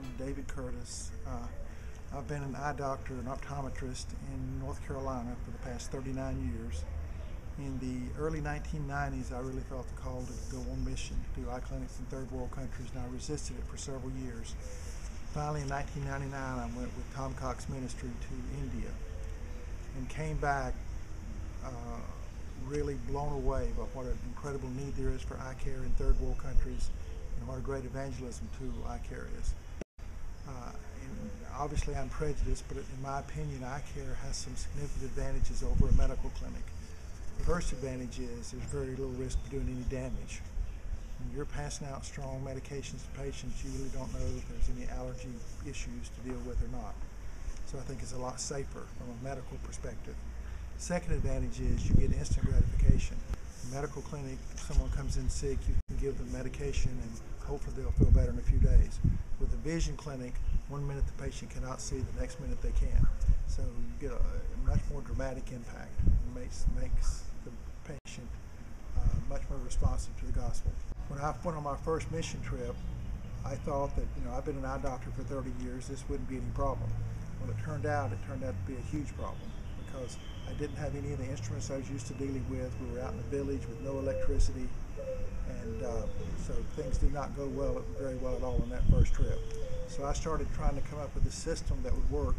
I'm David Curtis. I've been an eye doctor and optometrist in North Carolina for the past 39 years. In the early 1990s, I really felt the call to go on mission to do eye clinics in third world countries, and I resisted it for several years. Finally, in 1999, I went with Tom Cox Ministry to India and came back really blown away by what an incredible need there is for eye care in third world countries and what a great evangelism tool eye care is. And obviously I'm prejudiced, but in my opinion, eye care has some significant advantages over a medical clinic. The first advantage is there's very little risk of doing any damage. When you're passing out strong medications to patients, you really don't know if there's any allergy issues to deal with or not. So I think it's a lot safer from a medical perspective. Second advantage is you get instant gratification. In a medical clinic, if someone comes in sick, you can give them medication and hopefully they'll feel better in a few days. With a vision clinic, 1 minute the patient cannot see, the next minute they can. So you get a much more dramatic impact. It makes the patient much more responsive to the gospel. When I went on my first mission trip, I thought that, I've been an eye doctor for 30 years, this wouldn't be any problem. Well, it turned out to be a huge problem because I didn't have any of the instruments I was used to dealing with. We were out in the village with no electricity, and so things did not go very well at all on that first trip. So I started trying to come up with a system that would work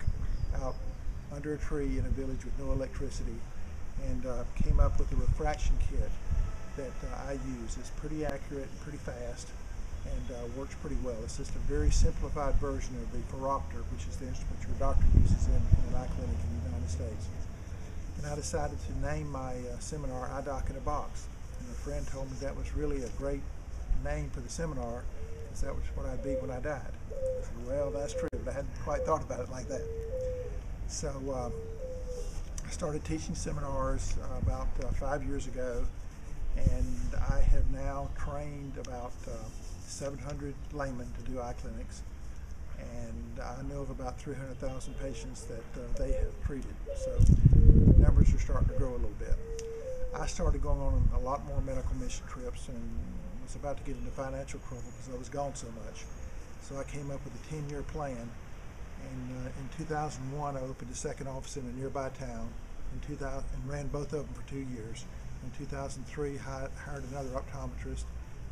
out under a tree in a village with no electricity, and came up with a refraction kit that I use. It's pretty accurate and pretty fast, and works pretty well. It's just a very simplified version of the phoropter, which is the instrument your doctor uses in an eye clinic in the United States. And I decided to name my seminar Eye Doc in a Box. And a friend told me that was really a great name for the seminar, because that was what I'd be when I died. I said, well, that's true, but I hadn't quite thought about it like that. So I started teaching seminars about 5 years ago, and I have now trained about 700 laymen to do eye clinics, and I know of about 300,000 patients that they have treated. So numbers are starting to grow a little bit. I started going on a lot more medical mission trips and was about to get into financial trouble because I was gone so much. So I came up with a 10-year plan, and in 2001 I opened a second office in a nearby town and ran both of them for 2 years. In 2003 hired another optometrist.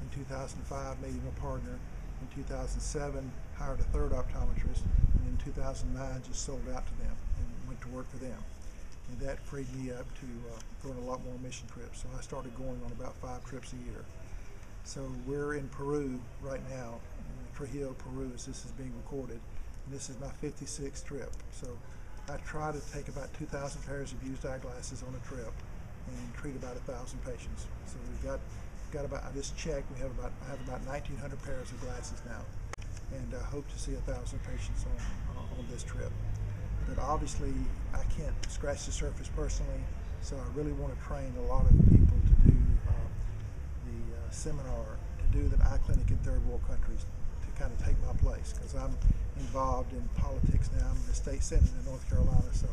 In 2005 made him a partner. In 2007 hired a third optometrist, and in 2009 just sold out to them and went to work for them. And that freed me up to go on a lot more mission trips. So I started going on about 5 trips a year. So we're in Peru right now, in Trujillo, Peru, as this is being recorded. And this is my 56th trip. So I try to take about 2,000 pairs of used eyeglasses on a trip and treat about 1,000 patients. So we've got about, I just checked, I have about 1,900 pairs of glasses now, and I hope to see 1,000 patients on this trip. But obviously I can't scratch the surface personally, so I really want to train a lot of people to do the seminar, to do the eye clinic in third world countries, to kind of take my place, because I'm involved in politics now. I'm in the state senate in North Carolina, so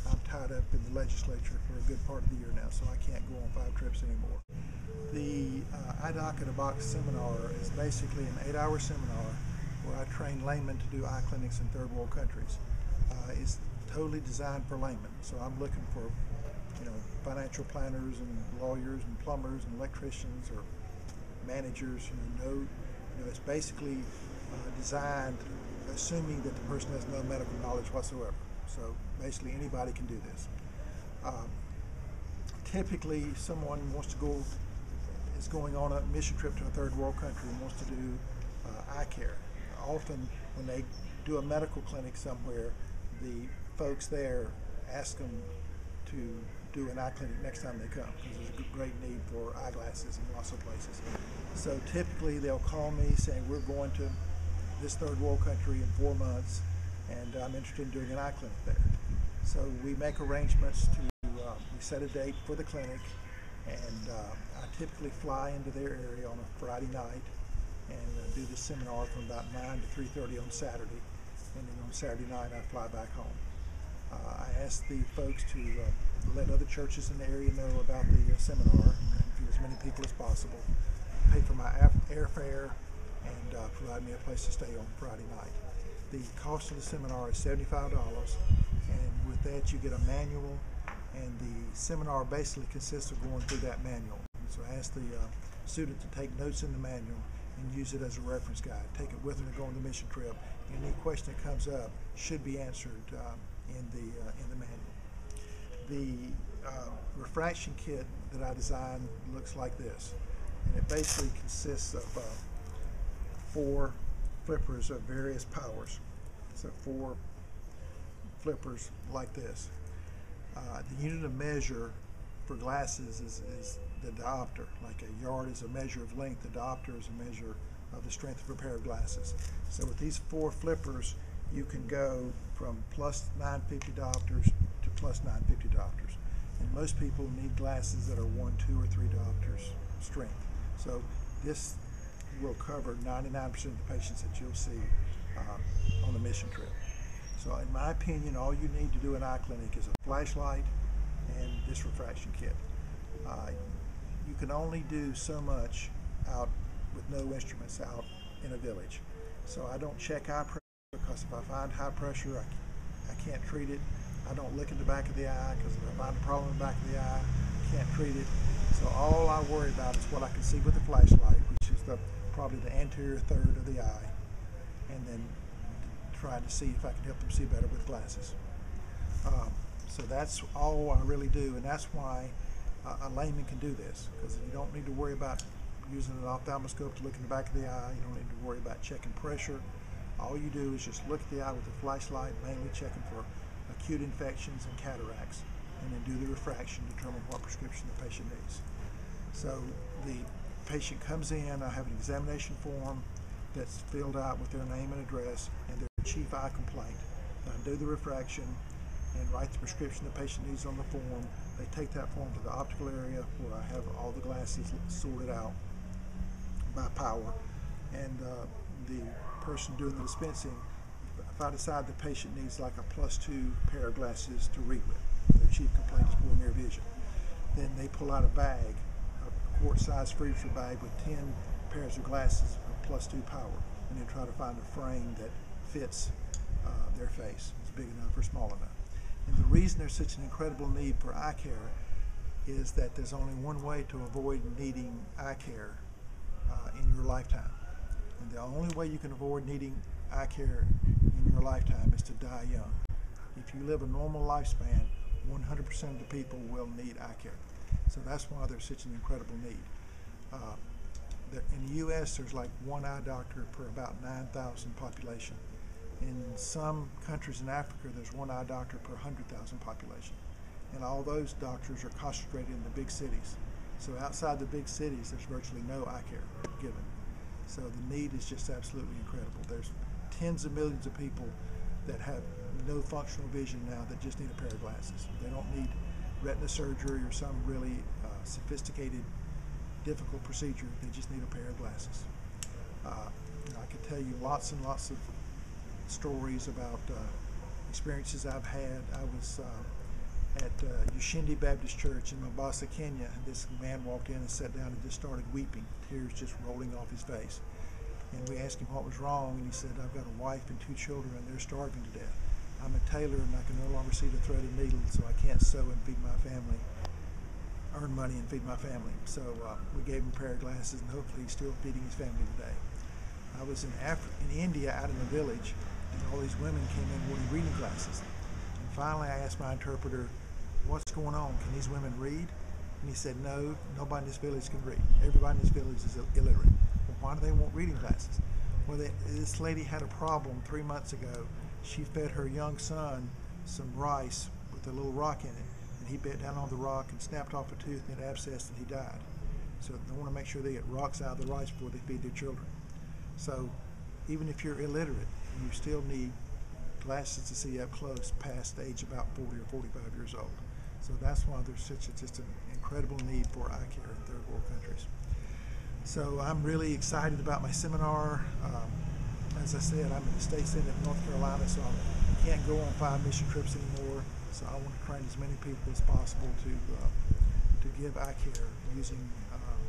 I'm tied up in the legislature for a good part of the year now, so I can't go on 5 trips anymore. The Eye Doc in a Box seminar is basically an 8-hour seminar where I train laymen to do eye clinics in third world countries. It's totally designed for laymen, so I'm looking for financial planners and lawyers and plumbers and electricians or managers. It's basically designed assuming that the person has no medical knowledge whatsoever. So basically anybody can do this. Typically someone is going on a mission trip to a third world country and wants to do eye care. Often when they do a medical clinic somewhere, the folks there ask them to do an eye clinic next time they come, because there's a great need for eyeglasses in lots of places. So typically they'll call me saying, we're going to this third world country in 4 months, and I'm interested in doing an eye clinic there. So we make arrangements to, we set a date for the clinic, and I typically fly into their area on a Friday night and do the seminar from about 9 to 3:30 on Saturday, and then on Saturday night I fly back home. I ask the folks to let other churches in the area know about the seminar, and get as many people as possible, pay for my airfare, and provide me a place to stay on Friday night. The cost of the seminar is $75, and with that you get a manual, and the seminar basically consists of going through that manual. So I ask the student to take notes in the manual and use it as a reference guide. Take it with them to go on the mission trip. Any question that comes up should be answered in the manual. The refraction kit that I designed looks like this, and it basically consists of 4 flippers of various powers. So 4 flippers like this. The unit of measure for glasses is the diopter. Like a yard is a measure of length, the diopter is a measure of the strength of a pair of glasses. So with these 4 flippers, you can go from plus 950 diopters to plus 950 diopters. And most people need glasses that are 1, 2, or 3 diopters strength. So this will cover 99% of the patients that you'll see on the mission trip. So in my opinion, all you need to do in eye clinic is a flashlight and this refraction kit. You can only do so much out with no instruments out in a village. So I don't check eye pressure, because if I find high pressure, I can't treat it. I don't look in the back of the eye, because if I find a problem in the back of the eye, I can't treat it. So all I worry about is what I can see with the flashlight, which is probably the anterior third of the eye, and then trying to see if I can help them see better with glasses. So that's all I really do, and that's why a layman can do this, because you don't need to worry about using an ophthalmoscope to look in the back of the eye. You don't need to worry about checking pressure. All you do is just look at the eye with a flashlight, mainly checking for acute infections and cataracts, and then do the refraction to determine what prescription the patient needs. So the patient comes in, I have an examination form that's filled out with their name and address and their chief eye complaint. I do the refraction and write the prescription the patient needs on the form. They take that form to the optical area where I have all the glasses sorted out by power, and the person doing the dispensing, if I decide the patient needs like a +2 pair of glasses to read with, their chief complaint is poor near vision, then they pull out a bag, a quart-sized freezer bag with 10 pairs of glasses of +2 power, and then try to find a frame that fits their face. It's big enough or small enough. And the reason there's such an incredible need for eye care is that there's only one way to avoid needing eye care in your lifetime. And the only way you can avoid needing eye care in your lifetime is to die young. If you live a normal lifespan, 100% of the people will need eye care. So that's why there's such an incredible need. In the U.S., there's like 1 eye doctor per about 9,000 population. In some countries in Africa, there's 1 eye doctor per 100,000 population. And all those doctors are concentrated in the big cities. So outside the big cities, there's virtually no eye care given. So the need is just absolutely incredible. There's tens of millions of people that have no functional vision now that just need a pair of glasses. They don't need retina surgery or some really sophisticated, difficult procedure. They just need a pair of glasses. I could tell you lots and lots of stories about experiences I've had. I was at Ushindi Baptist Church in Mombasa, Kenya, and this man walked in and sat down and just started weeping, tears just rolling off his face. And we asked him what was wrong, and he said, I've got a wife and 2 children, and they're starving to death. I'm a tailor, and I can no longer see the threaded needle, so I can't sew and feed my family, earn money and feed my family. So we gave him a pair of glasses, and hopefully he's still feeding his family today. I was in India, out in the village, and all these women came in wanting reading glasses. And finally I asked my interpreter, what's going on? Can these women read? And he said, no, nobody in this village can read. Everybody in this village is illiterate. Well, why do they want reading glasses? Well, this lady had a problem 3 months ago. She fed her young son some rice with a little rock in it, and he bit down on the rock and snapped off a tooth and it abscessed and he died. So they want to make sure they get rocks out of the rice before they feed their children. So even if you're illiterate, you still need glasses to see up close past the age about 40 or 45 years old. So that's why there's just an incredible need for eye care in third world countries. So I'm really excited about my seminar. As I said, I'm in the state senate of North Carolina, so I can't go on 5 mission trips anymore. So I want to train as many people as possible to give eye care using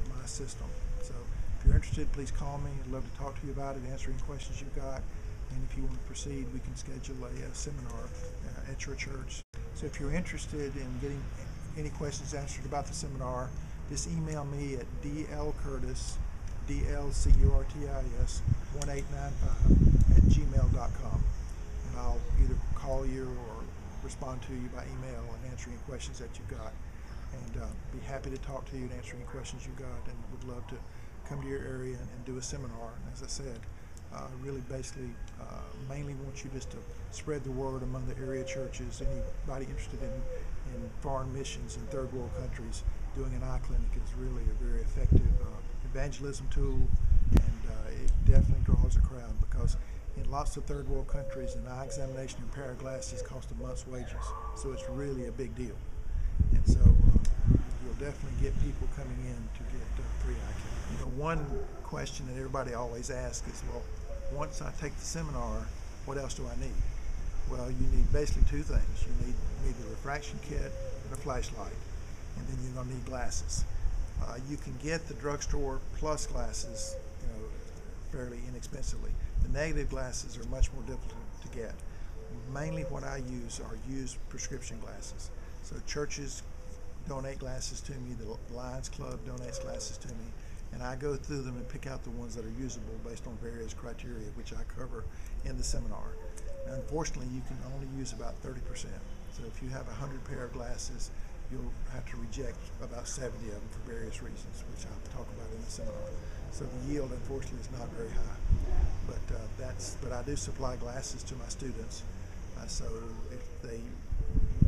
my system. So if you're interested, please call me. I'd love to talk to you about it, answer any questions you've got. And if you want to proceed, we can schedule a seminar at your church. So if you're interested in getting any questions answered about the seminar, just email me at dlcurtis, DLCURTIS 1895 @gmail.com, and I'll either call you or respond to you by email and answer any questions that you've got. And be happy to talk to you and answer any questions you've got, and would love to come to your area and do a seminar. And as I said, really basically mainly want you just to spread the word among the area churches. Anybody interested in foreign missions in third world countries, doing an eye clinic is really a very effective evangelism tool, and it definitely draws a crowd, because in lots of third world countries, an eye examination and pair of glasses cost a month's wages, so it's really a big deal. And so you'll definitely get people coming in to get free eye care. You know, one question that everybody always asks is, well, once I take the seminar, what else do I need? Well, you need basically two things. You need a refraction kit and a flashlight, and then you're going to need glasses. You can get the drugstore plus glasses, fairly inexpensively. The negative glasses are much more difficult to get. Mainly what I use are used prescription glasses. So churches donate glasses to me, the Lions Club donates glasses to me, and I go through them and pick out the ones that are usable based on various criteria, which I cover in the seminar. Now, unfortunately, you can only use about 30%. So if you have 100 pair of glasses, you'll have to reject about 70 of them for various reasons, which I'll talk about in the seminar. So the yield, unfortunately, is not very high. But I do supply glasses to my students. So if they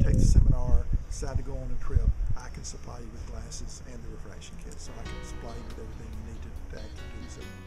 take the seminar, decide to go on a trip, I can supply you with glasses and the refraction kit. So I can supply you with everything you need to actually do the seminar.